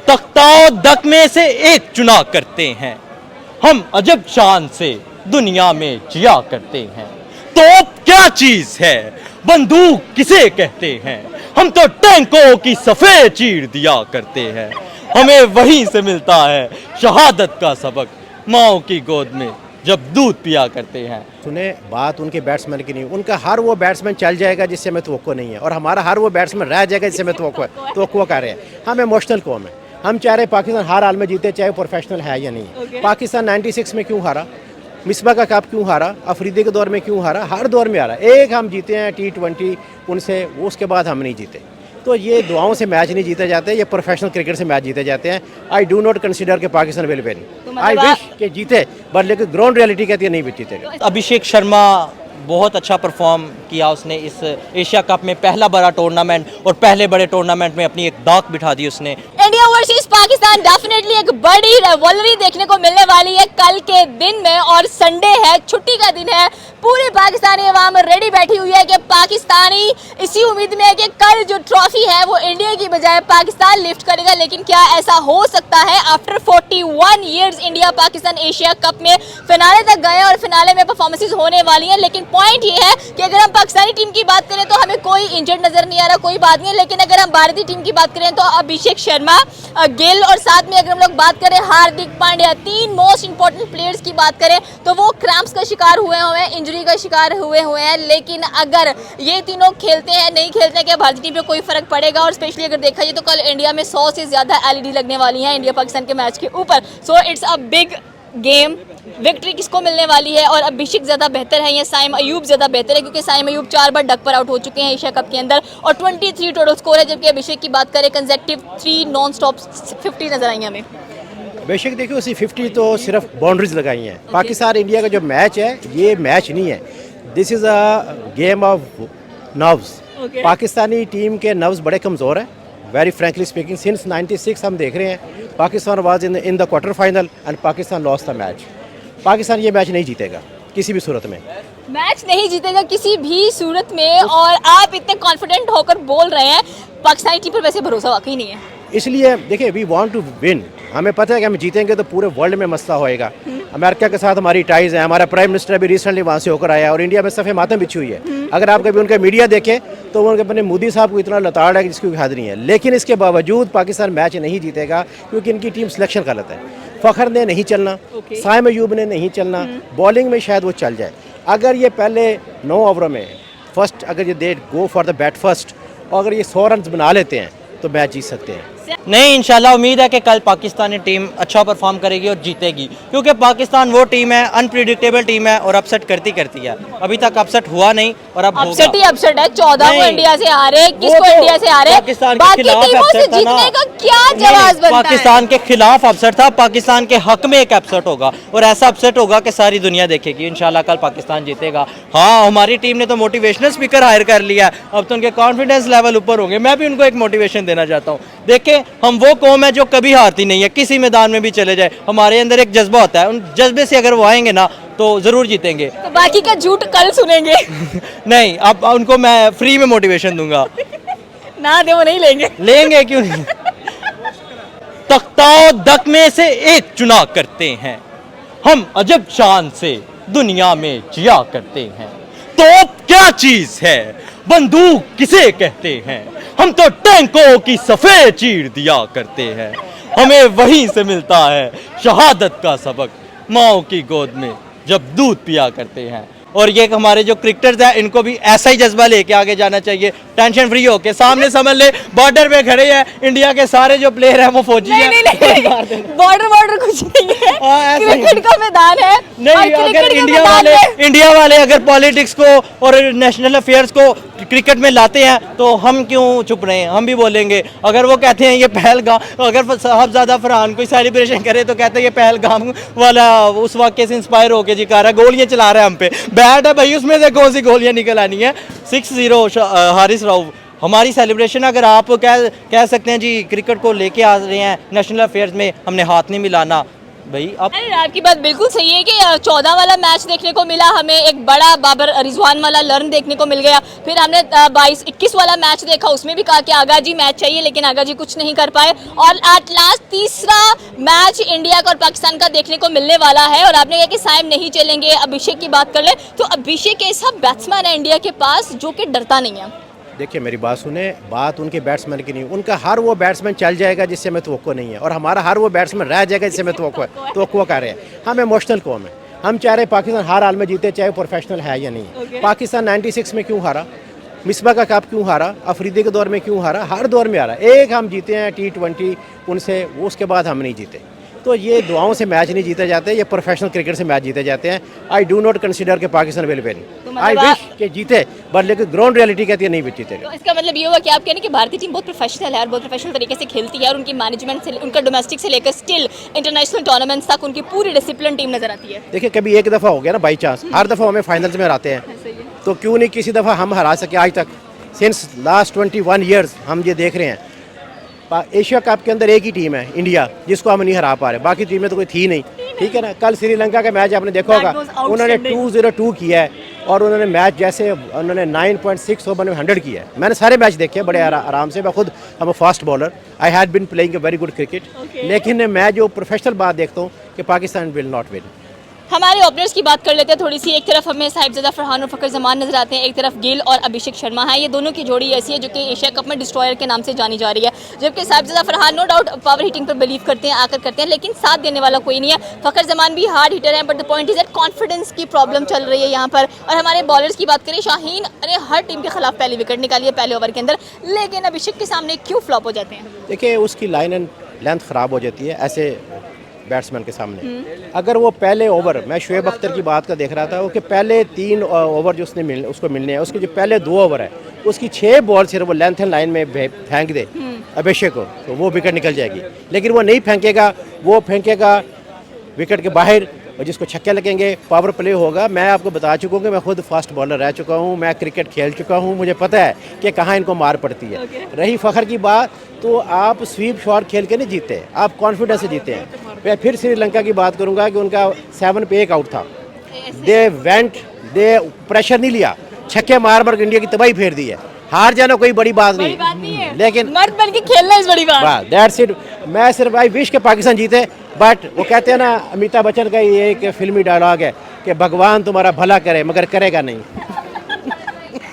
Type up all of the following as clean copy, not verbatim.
तख्ताओ दक में से एक चुना करते हैं, हम अजब शान से दुनिया में जिया करते हैं। तोप क्या चीज है, बंदूक किसे कहते हैं, हम तो टैंकों की सफेद चीर दिया करते हैं। हमें वहीं से मिलता है शहादत का सबक, माओ की गोद में जब दूध पिया करते हैं। सुने बात उनके बैट्समैन की नहीं, उनका हर वो बैट्समैन चल जाएगा जिससे हमें तवक्को नहीं है, और हमारा हर वो बैट्समैन रह जाएगा जिससे हमें तवक्को कर रहे हैं। हम इमोशनल कौम है, हम चाह रहे पाकिस्तान हर हाल में जीते, चाहे प्रोफेशनल है या नहीं। पाकिस्तान 96 में क्यों हारा, मिसबा का कप क्यों हारा, अफरीदी के दौर में क्यों हारा, हर दौर में हारा। एक हम जीते हैं T20 उनसे, उसके बाद हम नहीं जीते। तो ये दुआओं से मैच नहीं जीते जाते, ये प्रोफेशनल क्रिकेट से मैच जीते जाते हैं। आई डू नॉट कंसिडर के Pakistan will win, I wish के जीते, बट लेकिन ग्राउंड रियलिटी कहती है नहीं जीतेगा। अभिषेक शर्मा बहुत अच्छा परफॉर्म किया उसने इस एशिया कप में, पहला बड़ा टूर्नामेंट और पहले बड़े टूर्नामेंट में अपनी एक दाग बिठा दी उसने। इंडिया वर्सेस पाकिस्तान डेफिनेटली एक बड़ी रिवॉल्वरी देखने को मिलने वाली है कल के दिन में, और संडे है, छुट्टी का दिन है। पूरी पाकिस्तानी अवाम रेडी बैठी हुई है कि पाकिस्तानी इसी उम्मीद में है कि कल जो ट्रॉफी है वो इंडिया की बजाय पाकिस्तान लिफ्ट करेगा। लेकिन क्या ऐसा हो सकता है? After 41 years India Pakistan Asia cup में फिनाले तक गए और फिनाले में परफॉर्मेंसेस होने वाली हैं। लेकिन पॉइंट ये है कि अगर हम पाकिस्तानी टीम की बात करें तो हमें कोई इंजर्ड नजर नहीं आ रहा, कोई बात नहीं है। लेकिन अगर हम भारतीय टीम की बात करें तो अभिषेक शर्मा, गिल, और साथ में अगर हम लोग बात करें हार्दिक पांड्या, तीन मोस्ट इंपॉर्टेंट प्लेयर्स की बात करें तो वो क्रैम्प्स का शिकार हुए हैं, इंजरी का शिकार हुए हैं। लेकिन अगर ये तीनों खेलते हैं, नहीं खेलते हैं, क्या भारतीय टीम पे कोई फर्क पड़ेगा? और स्पेशली अगर देखा जाए तो कल इंडिया में 100 से ज्यादा LED लगने वाली हैं इंडिया पाकिस्तान के मैच के ऊपर। So it's a big game. Victory किसको मिलने वाली है? और अभिषेक ज्यादा बेहतर है या साइम अयूब ज्यादा बेहतर है? क्योंकि साइम अयूब 4 बार डक पर आउट हो चुके हैं एशिया कप के अंदर और 23 टोटल स्कोर है, जबकि अभिषेक की बात करें कंसेक्टिव 3 नॉन स्टॉप 50 नजर आई हमें। बेशक देखिए उसी 50 तो सिर्फ बाउंड्रीज लगाई हैं। पाकिस्तान इंडिया का जो मैच है ये मैच नहीं है, this is a game of nerves. Pakistani team के नर्व्स बड़े कमज़ोर हैं, वेरी फ्रैंकली स्पीकिंग। सिंस 96 हम देख रहे हैं Pakistan was in the quarter final and Pakistan lost the match. Pakistan ये मैच नहीं जीतेगा किसी भी सूरत में, मैच नहीं जीतेगा किसी भी सूरत में। और आप इतने कॉन्फिडेंट होकर बोल रहे हैं, पाकिस्तानी टीम पर वैसे भरोसा वाकई नहीं है। इसलिए देखिए वी वांट टू विन, हमें पता है कि हम जीतेंगे तो पूरे वर्ल्ड में मसला होएगा। अमेरिका के साथ हमारी टाइज है, हमारा प्राइम मिनिस्टर भी रिसेंटली वहाँ से होकर आया और इंडिया में सफ़े मातम बिछी हुई है। अगर आप कभी उनका मीडिया देखें तो उनके अपने मोदी साहब को इतना लताड़ है कि जिसकी कोई हद नहीं है। लेकिन इसके बावजूद पाकिस्तान मैच नहीं जीतेगा क्योंकि इनकी टीम सिलेक्शन गलत है। फ़खर ने नहीं चलना, साइम अयूब ने नहीं चलना, बॉलिंग में शायद वो चल जाए। अगर ये पहले 9 ओवरों में फर्स्ट अगर ये they go for the bat first और अगर ये 100 रन बना लेते हैं तो मैच जीत सकते हैं। नहीं, इंशाल्लाह उम्मीद है कि कल पाकिस्तानी टीम अच्छा परफॉर्म करेगी और जीतेगी, क्योंकि पाकिस्तान वो टीम है, अनप्रिडिक्टेबल टीम है और अपसेट करती है। अभी तक अपसेट हुआ नहीं और अब अपसेट ही अपसेट है। 14 को इंडिया से हारे, किसको इंडिया से हारे, बाकी टीमों से जीतने का क्या जवाब बनता है? पाकिस्तान के खिलाफ अपसेट था, पाकिस्तान के हक में एक अपसेट होगा और ऐसा अपसेट होगा कि सारी दुनिया देखेगी। इंशाल्लाह कल पाकिस्तान जीतेगा। हाँ, हमारी टीम ने तो मोटिवेशनल स्पीकर हायर कर लिया, अब तो उनके कॉन्फिडेंस लेवल ऊपर होंगे। मैं भी उनको एक मोटिवेशन देना चाहता हूँ। देखें, हम वो कौम है जो कभी हारती नहीं है, किसी मैदान में भी चले जाए हमारे अंदर एक जज्बा होता है, उन जज्बे से अगर वो आएंगे ना तो जरूर जीतेंगे। तो बाकी का झूठ कल सुनेंगे। नहीं, अब उनको मैं फ्री में मोटिवेशन दूंगा। ना दे वो नहीं लेंगे। लेंगे क्यों नहीं। तख्ताओ दक में से एक चुना करते हैं, हम अजब शान से दुनिया में जिया करते हैं। तोप क्या चीज है, बंदूक किसे कहते हैं, हम तो टैंकों की सफेद चीर दिया करते हैं। हमें वहीं से मिलता है शहादत का सबक, माओ की गोद में जब दूध पिया करते हैं। और ये हमारे जो क्रिकेटर्स हैं इनको भी ऐसा ही जज्बा लेके आगे जाना चाहिए, टेंशन फ्री होके। सामने समझ ले बॉर्डर पे खड़े हैं, इंडिया के सारे जो प्लेयर हैं वो फौजी हैं। बॉर्डर कुछ नहीं है, क्रिकेट का मैदान है। नहीं, अगर इंडिया वाले अगर पॉलिटिक्स को और नेशनल अफेयर्स को क्रिकेट में लाते हैं तो हम क्यों चुप रहे हैं, हम भी बोलेंगे। अगर वो कहते हैं ये पहलगाम, अगर साहबजादा फरहान कोई सेलिब्रेशन करे तो कहते हैं ये पहलगाम वाला उस वाक़े से इंस्पायर होके जी कर रहा है, गोलियां चला रहा है हम पे। बैट है भाई, उसमें से कौन सी गोलियां निकल आनी है। 6-0 हारिस राव हमारी सेलिब्रेशन। अगर आप कह सकते हैं जी क्रिकेट को लेके आ रहे हैं नेशनल अफेयर्स में, हमने हाथ नहीं मिलाना, भाई अब अरे आपकी बात बिल्कुल सही है कि 14 वाला मैच देखने को मिला हमें, एक बड़ा बाबर रिजवान वाला लर्न देखने को मिल गया। फिर हमने 22-21 वाला मैच देखा, उसमें भी कहा कि आगा जी मैच चाहिए, लेकिन आगा जी कुछ नहीं कर पाए। और एट लास्ट तीसरा मैच इंडिया का और पाकिस्तान का देखने को मिलने वाला है। और आपने कहा कि साइम नहीं चलेंगे, अभिषेक की बात कर ले तो अभिषेक ऐसा बैट्समैन है इंडिया के पास जो कि डरता नहीं है। देखिए मेरी बात सुने, बात उनके बैट्समैन की नहीं, उनका हर वो बैट्समैन चल जाएगा जिससे हमें तवक्को नहीं है, और हमारा हर वो बैट्समैन रह जाएगा जिससे हमें तवक्को कर रहे हैं। हम इमोशनल कौम है, हम चाह रहे पाकिस्तान हर हाल में जीते, चाहे प्रोफेशनल है या नहीं। पाकिस्तान 96 में क्यों हारा, मिसबा का कप क्यों हारा, अफरीदी के दौर में क्यों हारा, हर दौर में हारा। एक हम जीते हैं T20 उनसे, उसके बाद हम नहीं जीते। तो ये दुआओं से मैच नहीं जीते जाते, ये प्रोफेशनल क्रिकेट से मैच जीते जाते हैं। आई डू नॉट कंसिडर के Pakistan will win, I wish के जीते, बट लेकिन ग्राउंड रियलिटी कहती है नहीं जीते। तो इसका मतलब ये हुआ कि आप कह रहे हैं कि भारतीय टीम बहुत प्रोफेशनल है और बहुत प्रोफेशनल तरीके से खेलती है, और उनकी मैनेजमेंट से, उनका डोमेस्टिक से लेकर स्टिल इंटरनेशनल टूर्नामेंट्स तक उनकी पूरी डिसिप्लिन टीम नजर आती है। देखिए कभी एक दफ़ा हो गया ना बाई चांस, हर दफ़ा हमें फाइनल्स में हराते हैं, तो क्यों नहीं किसी दफ़ा हम हरा सके। आज तक सिंस लास्ट 21 ईयर्स हम ये देख रहे हैं, एशिया कप के अंदर एक ही टीम है इंडिया जिसको हम नहीं हरा पा रहे, बाकी टीमें तो कोई थी नहीं। ठीक है ना, कल श्रीलंका का मैच आपने देखा होगा, उन्होंने 2-0-2 किया है, और उन्होंने मैच जैसे उन्होंने 9.6 ओवर में 100 किया है। मैंने सारे मैच देखे हैं बड़े आराम से, मैं खुद हम fast bowler, I had been playing a very good cricket, लेकिन मैं जो प्रोफेशनल बात देखता हूँ कि पाकिस्तान विल नॉट विन। हमारे ओपनर्स की बात कर लेते हैं थोड़ी सी। एक तरफ हमें साहिबजादा फरहान और फ़खर जमान नजर आते हैं, एक तरफ गिल और अभिषेक शर्मा है। ये दोनों की जोड़ी ऐसी है जो कि एशिया कप में डिस्ट्रॉयर के नाम से जानी जा रही है। जबकि Sahibzada Farhan no doubt power hitting पर बिलीव करते हैं, आकर करते हैं, लेकिन साथ देने वाला कोई नहीं है। फ़खर जमान भी हार्ड हिटर हैं, but the point is that confidence की प्रॉब्लम चल रही है यहाँ पर। और हमारे बॉलर्स की बात करें, शाहीन ने हर टीम के खिलाफ पहली विकेट निकाली है पहले ओवर के अंदर, लेकिन अभिषेक के सामने क्यों फ्लॉप हो जाते हैं? देखिए उसकी लाइन एंड लेंथ ख़राब हो जाती है ऐसे बैट्समैन के सामने। अगर वो पहले ओवर, मैं शुएब अख्तर की बात का देख रहा था, वो कि पहले 3 ओवर जो उसको मिलने हैं, उसके जो पहले 2 ओवर है उसकी 6 बॉल सिर्फ वो लेंथ एंड लाइन में फेंक दे अभिषेक को, तो वो विकेट निकल जाएगी। लेकिन वो नहीं फेंकेगा, वो फेंकेगा विकेट के बाहर, और जिसको छक्के लगेंगे पावर प्ले होगा। मैं आपको बता चुका हूँ कि मैं खुद फास्ट बॉलर रह चुका हूँ, मैं क्रिकेट खेल चुका हूँ, मुझे पता है कि कहाँ इनको मार पड़ती है। रही फ़खर की बात, तो आप स्वीप शॉट खेल के नहीं जीते, आप कॉन्फिडेंस से जीते हैं। मैं फिर श्रीलंका की बात करूँगा कि उनका 7 पे 1 आउट था, दे प्रेशर नहीं लिया, छक्के मार इंडिया की तबाही फेर दी है। हार जाना कोई बड़ी बात नहीं है, लेकिन मर्द बन के खेलना इस बड़ी बात। That's it. मैं सिर्फ आई विश के पाकिस्तान जीते, बट वो कहते हैं ना, अमिताभ बच्चन का ये एक फिल्मी डायलॉग है कि भगवान तुम्हारा भला करे मगर करेगा नहीं।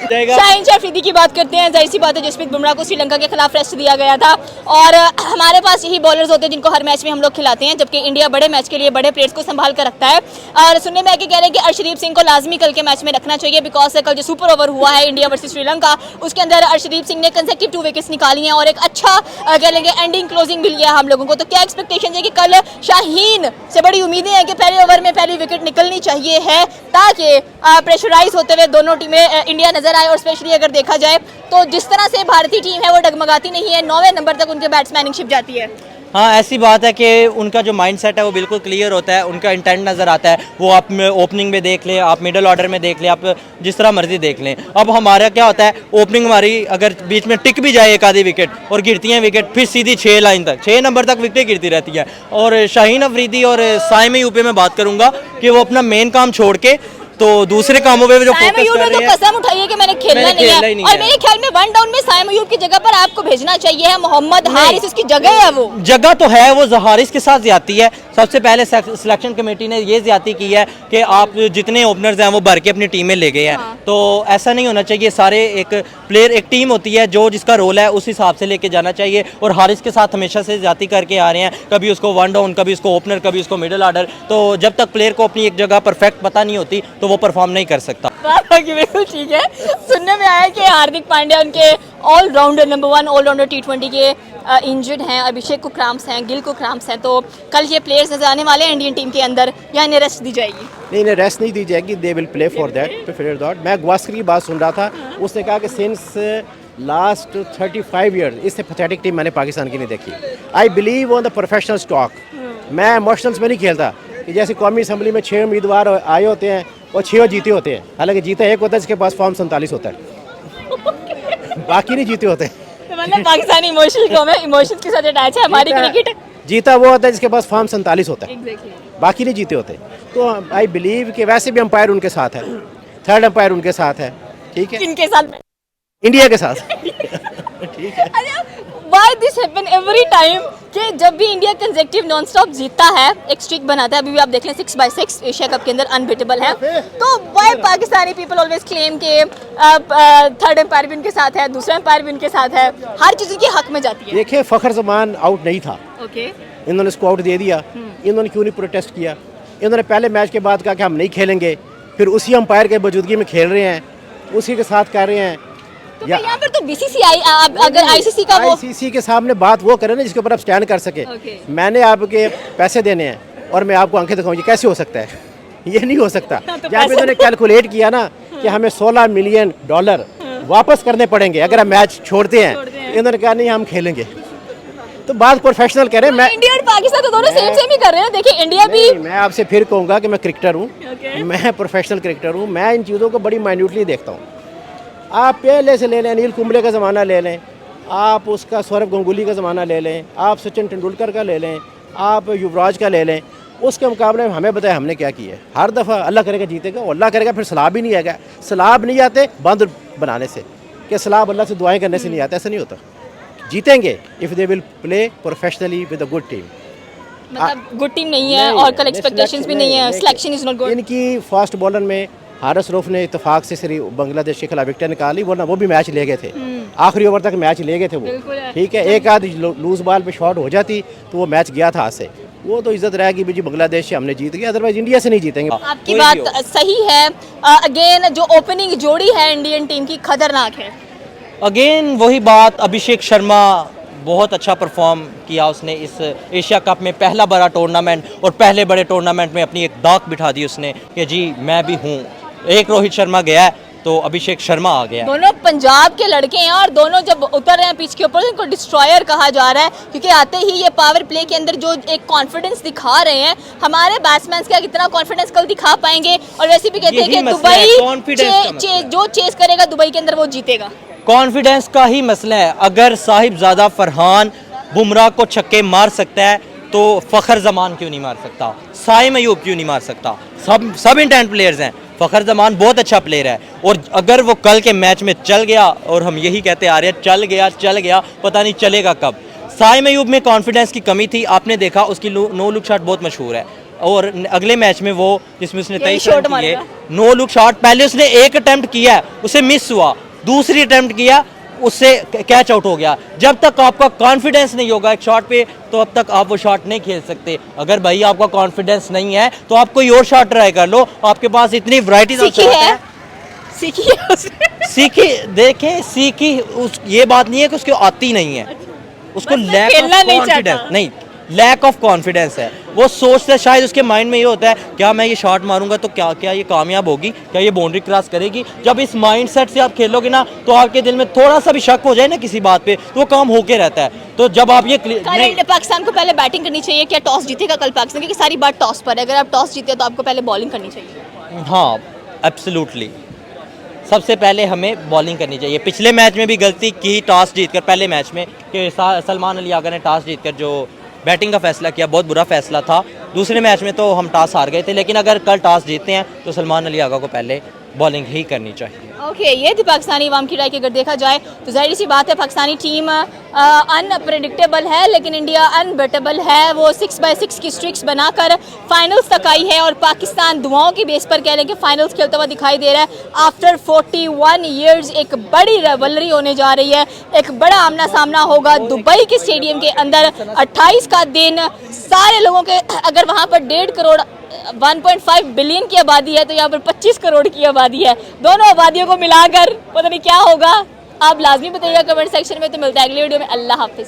शाहीन शाह अफरीदी की बात करते हैं, जाहिर सी बात है जसप्रीत बुमराह को श्रीलंका के खिलाफ रेस्ट दिया गया था, और हमारे पास यही बॉलर्स होते हैं जिनको हर मैच में हम लोग खिलाते हैं, जबकि इंडिया बड़े मैच के लिए बड़े प्लेयर्स को संभाल कर रखता है। और सुनने में आके कह रहे हैं कि अर्शदीप सिंह को लाजमी कल के मैच में रखना चाहिए, बिकॉज कल जो सुपर ओवर हुआ है इंडिया वर्सेस श्रीलंका, उसके अंदर अर्शदीप सिंह ने कंसेक्टिव 2 विकेट्स निकाली हैं, और एक अच्छा कह लेंगे एंडिंग क्लोजिंग मिल गया हम लोगों को। तो क्या एक्सपेक्टेशन है कि कल शाहीन से बड़ी उम्मीदें हैं कि पहले ओवर में पहली विकेट निकलनी चाहिए है, ताकि प्रेशराइज होते हुए दोनों टीमें इंडिया नजर आए। और स्पेशली अगर देखा जाए तो जिस तरह से भारतीय टीम है वो डगमगाती नहीं है, 9वें नंबर तक उनके बैट्समैनिंग जाती है। हाँ, ऐसी बात है कि उनका जो माइंडसेट है वो बिल्कुल क्लियर होता है, उनका इंटेंट नज़र आता है। वो आप ओपनिंग में देख लें, आप मिडल ऑर्डर में देख लें, आप जिस तरह मर्जी देख लें। अब हमारा क्या होता है, ओपनिंग हमारी अगर बीच में टिक भी जाए एक आधी विकेट और गिरती हैं विकेट, फिर सीधी 6 लाइन तक, 6 नंबर तक विकेटें गिरती रहती हैं। और शाहीन अफरीदी और साइम यूपी में बात करूँगा कि वो अपना मेन काम छोड़ के तो दूसरे कामों पे जो फोकस कर रहे हैं। कसम उठाइए कि मैंने खेलना नहीं है, और मेरे ख्याल में 1 डाउन में साइम अयूब की जगह पर आपको भेजना चाहिए है मोहम्मद हारिस, उसकी जगह है, वो जगह तो है, वो हारिस के साथ ज्यादती है। सबसे पहले सिलेक्शन कमेटी ने ये ज्यादती की है कि आप जितने ओपनर्स हैं वो भर के अपनी टीम में ले गए हैं। तो ऐसा नहीं होना चाहिए, सारे एक प्लेयर, एक टीम होती है, जो जिसका रोल है उस हिसाब से लेके जाना चाहिए। और हारिस के साथ हमेशा से ज्यादती करके आ रहे हैं, कभी उसको 1 डाउन, कभी उसको ओपनर, कभी उसको मिडिल ऑर्डर। तो जब तक प्लेयर को अपनी एक जगह परफेक्ट पता नहीं होती तो वो परफॉर्म नहीं कर सकता। बिल्कुल ठीक है। सुनने में आया कि हार्दिक पांड्या उनके ऑलराउंडर, नंबर 1 ऑलराउंडर T20 के इंजर्ड हैं, अभिषेक को क्रैम्प्स हैं, गिल को क्रैम्प्स हैं, तो कल ये प्लेयर्स नजर आने वाले हैं इंडियन टीम के अंदर, या इन्हें रेस्ट दी जाएगी? नहीं, इन्हें रेस्ट नहीं दी जाएगी, they will play for that. मैं गवास्कर की बात सुन रहा था, उसने कहा कि सिंस लास्ट 35 ईयर्स इससे पैथेटिक टीम मैंने पाकिस्तान की नहीं देखी। I believe on the professional stock. मैं इमोशनल्स में नहीं खेलता कि जैसे कौमी असम्बली में 6 उम्मीदवार आए होते हैं और 6 जीते होते हैं, हालांकि जीता एक होता है जिसके पास फॉर्म 47 होता है, बाकी नहीं जीते होते। तो मतलब पाकिस्तानी इमोशनल कौम है, इमोशंस के साथ अटैच है हमारी क्रिकेट। जीता वो होता है जिसके पास फॉर्म 47 होता है, बाकी नहीं जीते होते। तो आई बिलीव कि वैसे भी अंपायर उनके साथ है, थर्ड अंपायर उनके साथ है, ठीक है, इनके साथ इंडिया के साथ। ठीक है। Why this happen every time कि जब भी इंडिया कंसेक्टिव नॉन स्टॉप जीतता है, एक स्ट्रिक बनाता है, अभी भी आप देख लें 6/6 एशिया कप के अंदर अनबीटेबल है, तो why Pakistani people always claim के थर्ड एम्पायर भी उनके साथ है, दूसरा एम्पायर भी उनके साथ है, हर चीज़ के हक में जाती है। देखिए फखर जमान आउट नहीं था, ओके, इन्होंने इसको आउट दे दिया, इन्होंने क्यों नहीं प्रोटेस्ट किया? इन्होंने पहले मैच के बाद कहा कि हम नहीं खेलेंगे, फिर उसी अंपायर के मौजूदगी में खेल रहे हैं, उसी के साथ कर रहे हैं। तो यहाँ पर तो बीसीसीआई अगर आईसीसी का वो आईसीसी के सामने बात वो करे ना जिसके ऊपर आप स्टैंड कर सके। मैंने आपके पैसे देने हैं और मैं आपको आंखें दिखाऊं, ये कैसे हो सकता है? ये नहीं हो सकता। तो जहाँ पे इन्होंने कैलकुलेट किया ना कि हमें $16 मिलियन वापस करने पड़ेंगे अगर हम मैच छोड़ते हैं, इन्होंने कहा नहीं हम खेलेंगे। तो बात प्रोफेशनल कह रहे हैं। मैं इंडिया और पाकिस्तान तो दोनों सेम सेम ही कर रहे हैं। देखिए इंडिया भी, मैं आपसे फिर कहूँगा कि मैं क्रिकेटर हूँ, मैं प्रोफेशनल क्रिकेटर हूँ, मैं इन चीज़ों को बड़ी माइन्यूटली देखता हूँ। आप पहले से ले लें, अनिल कुंबले का ज़माना ले लें, आप उसका सौरभ गंगुली का ज़माना ले लें, आप सचिन तेंदुलकर का ले लें, आप युवराज का ले लें, उसके मुकाबले में हमें बताया हमने क्या किया है। हर दफ़ा अल्लाह करेगा जीतेगा, और अल्लाह करेगा फिर सलाब ही नहीं आएगा। सलाब नहीं आते बंद बनाने से, कि सलाब अल्लाह से दुआएं करने से नहीं आता, ऐसा नहीं होता। जीतेंगे if they will play professionally with a good team. मतलब गुड टीम नहीं है और कल एक्सपेक्टेशंस भी नहीं है, सिलेक्शन इज नॉट गुड। इनकी फास्ट बॉलर में हारिस रऊफ ने इत्तेफाक से सिर्फ बांग्लादेश के खिलाफ विकेट निकाली, वरना वो भी मैच ले गए थे, आखिरी ओवर तक मैच ले गए थे वो, ठीक है। एक आध लूज बॉल पे शॉट हो जाती तो वो मैच गया था हाथ से, वो तो इज्जत रहेगी भी जी बांग्लादेश से हमने जीत गया, अदरवाइज इंडिया से नहीं जीतेंगे। आपकी बात सही है। अगेन जो ओपनिंग जोड़ी है इंडियन टीम की खतरनाक है। अगेन वही बात, अभिषेक शर्मा बहुत अच्छा परफॉर्म किया उसने इस एशिया कप में, पहला बड़ा टूर्नामेंट और पहले बड़े टूर्नामेंट में अपनी एक दाग बिठा दी उसने कि जी मैं भी हूँ। एक रोहित शर्मा गया है तो अभिषेक शर्मा आ गया। दोनों पंजाब के लड़के हैं और दोनों जब उतर रहे हैं पिच के ऊपर इनको डिस्ट्रॉयर कहा जा रहा है, क्योंकि आते ही ये पावर प्ले के अंदर जो एक कॉन्फिडेंस दिखा रहे हैं, हमारे बैट्समैन का कितना कॉन्फिडेंस कल दिखा पाएंगे। और वैसे भी कहते हैं कि दुबई जो चेस करेगा दुबई के अंदर वो जीतेगा। कॉन्फिडेंस का ही मसला है। अगर साहिबजादा फरहान बुमराह को छक्के मार सकता है तो फखर जमान क्यों नहीं मार सकता, साइम अयूब क्यों नहीं मार सकता? सब इंटेंट प्लेयर्स हैं। फखर जमान बहुत अच्छा प्लेयर है, और अगर वो कल के मैच में चल गया, और हम यही कहते आ रहे हैं चल गया, पता नहीं चलेगा कब। साइम अयूब में कॉन्फिडेंस की कमी थी, आपने देखा उसकी नो लुक शॉट बहुत मशहूर है, और अगले मैच में वो जिसमें उसने 23 रन किए, नो लुक शॉट पहले उसने एक अटेम्प्ट किया है, उसे मिस हुआ, दूसरी अटेम्प्ट किया उससे कैच आउट हो गया। जब तक आपका कॉन्फिडेंस नहीं होगा एक शॉट पे, तो अब तक आप वो शॉट नहीं खेल सकते। अगर भाई आपका कॉन्फिडेंस नहीं है तो आप कोई और शॉट ट्राई कर लो, आपके पास इतनी वैरायटीज ऑफ शॉट है। सीखी ये बात नहीं है कि उसको आती नहीं है, उसको लैक ऑफ कॉन्फिडेंस है। वो सोचता है, शायद उसके माइंड में ये होता है क्या मैं ये शॉट मारूंगा तो क्या ये कामयाब होगी, क्या ये बाउंड्री क्रॉस करेगी। जब इस माइंड सेट से आप खेलोगे ना, तो आपके दिल में थोड़ा सा भी शक हो जाए ना किसी बात पे, तो वो काम होके रहता है। तो जब आप ये पाकिस्तान को पहले बैटिंग करनी चाहिए, क्या टॉस जीतेगा कल पाकिस्तान? क्योंकि सारी बात टॉस पर है, अगर आप टॉस जीते तो आपको पहले बॉलिंग करनी चाहिए। हाँ एब्सोल्युटली, सबसे पहले हमें बॉलिंग करनी चाहिए। पिछले मैच में भी गलती की टॉस जीतकर, पहले मैच में कि सलमान अली आगा ने टॉस जीतकर जो बैटिंग का फैसला किया, बहुत बुरा फैसला था। दूसरे मैच में तो हम टॉस हार गए थे, लेकिन अगर कल टॉस जीतते हैं तो सलमान अली आगा को पहले बॉलिंग ही करनी चाहिए। ओके, ये थी पाकिस्तानी अवाम की राय की। अगर देखा जाए तो जाहिर सी बात है पाकिस्तानी टीम अनप्रेडिक्टेबल है, लेकिन इंडिया अनबीटेबल है। वो 6/6 की स्ट्रिक्स बनाकर फाइनल्स तक आई है, और पाकिस्तान दुआओं की बेस पर कह रहे हैं कि फाइनल्स खेलता हुआ दिखाई दे रहा है। आफ्टर 41 ईयर्स एक बड़ी रेवलरी होने जा रही है, एक बड़ा आमना सामना होगा दुबई के स्टेडियम के अंदर। 28 का दिन, सारे लोगों के, अगर वहाँ पर 1.5 करोड़ 1.5 बिलियन की आबादी है, तो यहाँ पर 25 करोड़ की आबादी है। दोनों आबादियों को मिलाकर पता नहीं क्या होगा। आप लाजमी बताइएगा कमेंट सेक्शन में। तो मिलता है अगले वीडियो में। अल्लाह हाफिज।